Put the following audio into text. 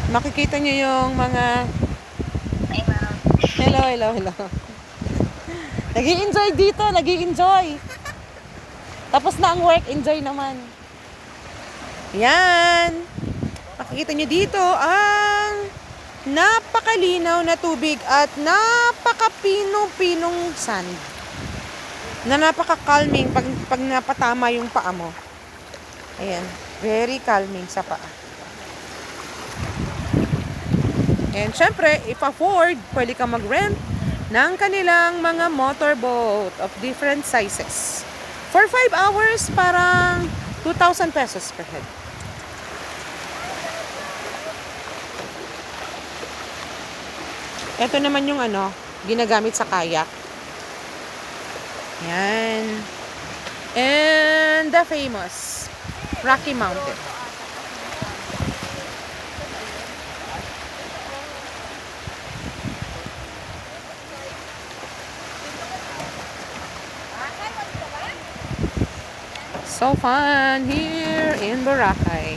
Makikita nyo yung mga... Hello, hello, hello. Nag-i-enjoy dito, nag-i-enjoy. Tapos na ang work, enjoy naman. Yan. Makikita nyo dito ang napakalinaw na tubig at napakapino-pinong sand. Na napaka-calming pag napatama yung paa mo. Ayan. Very calming sa paa. And syempre, if afford, pwede ka mag-rent ng kanilang mga motorboat of different sizes. For 5 hours, parang 2,000 pesos per head. Ito naman yung ginagamit sa kayak. Yan. And the famous Rocky Mountain. So fun here in Boracay.